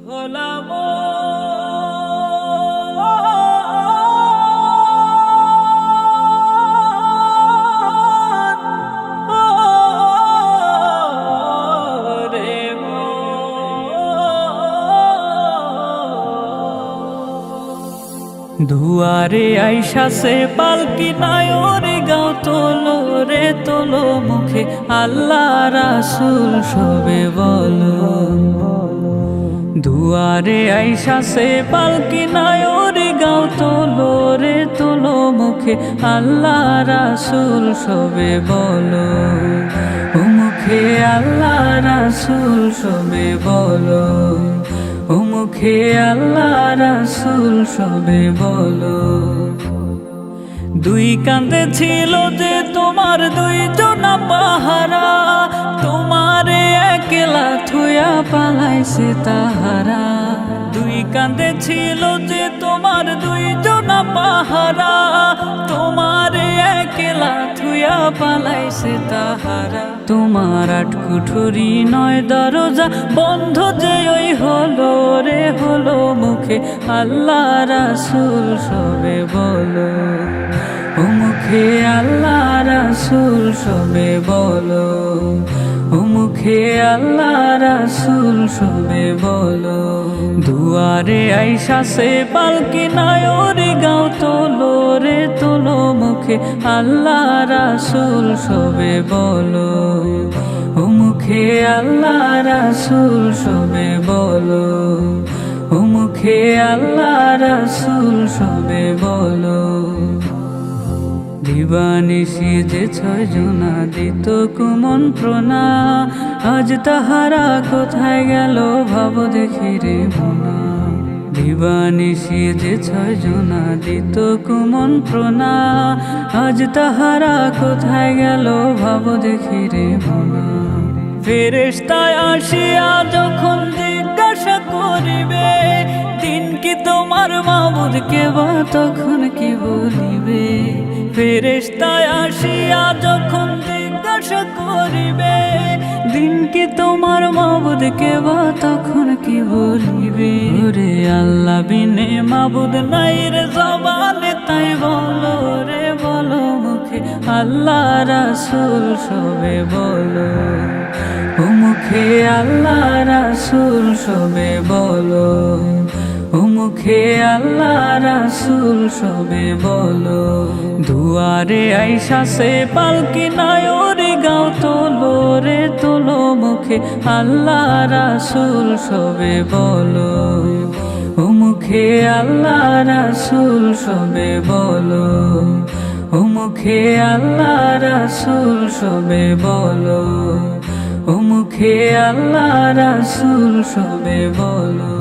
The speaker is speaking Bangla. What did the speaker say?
হলাম দুয়ারে আইসা সে পালকি নায়রে গাও তোলো রে তোলো মুখে আল্লাহ রাসূল সবে বলো। দুয়ারে আইসা সে পালকি নায়রে গাও তোলো রে তোলো মুখে আল্লাহ রাসূল সবে বলো। ও মুখে আল্লাহ রাসূল সবে বলো, ও মুখে আল্লাহ রাসূল সবে বলো। দুই কাঁধে ছিল যে তোমার দুইজনা পাহারা, তোমারে একলা থুয়া পালাইছে তাহারা। দুই কাঁধে ছিল যে তোমার দুইজনা পাহারা, তোমারে একলা থুয়া পালাইছে তাহারা। তোমার আট কুঠুরি নয় দরজা বন্ধ যে ওই হলো রে হলো মুখে আল্লাহ রাসূল সবে বলো। ও মুখে আল্লাহ রাসূল সবে বলো, ও মুখে আল্লাহ রাসূল সবে বলো। দুয়ারে আইসা সে পালকি নায়রে গাও তোলো রে তোলো মুখে আল্লাহ রাসূল সবে বলো। ও মুখে আল্লাহ রাসূল সবে বলো, ও মুখে আল্লাহ রাসূল সবে বলো। দিবানিশি যে ছয়জনা দিত কুমন্ত্রণা, আজ তাহারা কোথায় গেল ভাব দেখি রে মনা। দিবানিশি যে ছয়জনা দিত কুমন্ত্রণা, আজ তাহারা কোথায় গেল ভাব দেখি রে মনা। ফেরেশতায় আসিয়া যখন জিজ্ঞাসা করিবে, দিন কি তোমার মাবুদ কেবা তখন কি বলিবে। ফেরেশতায় আসিয়া যখন জিজ্ঞাসা করিবে, দিন কি তোমার মাবুদ কেবা তখন কি বলিবে। রে আল্লাহ বিনে মাবুদ নাই রে জবানে তাই বলো রে বলো মুখে আল্লাহ রাসূল সবে বলো। ও মুখে আল্লাহ রাসূল সবে বলো, ও মুখে আল্লাহ রাসূল সবে বলো। দুয়ারে আইসা সে পালকি নায়রে গাও তোলো রে তোলো মুখে আল্লাহ রাসূল সবে বলো। ও মুখে আল্লাহ রাসূল সবে বলো, ও মুখে আল্লাহ রাসূল সবে বলো, ও মুখে আল্লাহ রাসূল সবে বলো।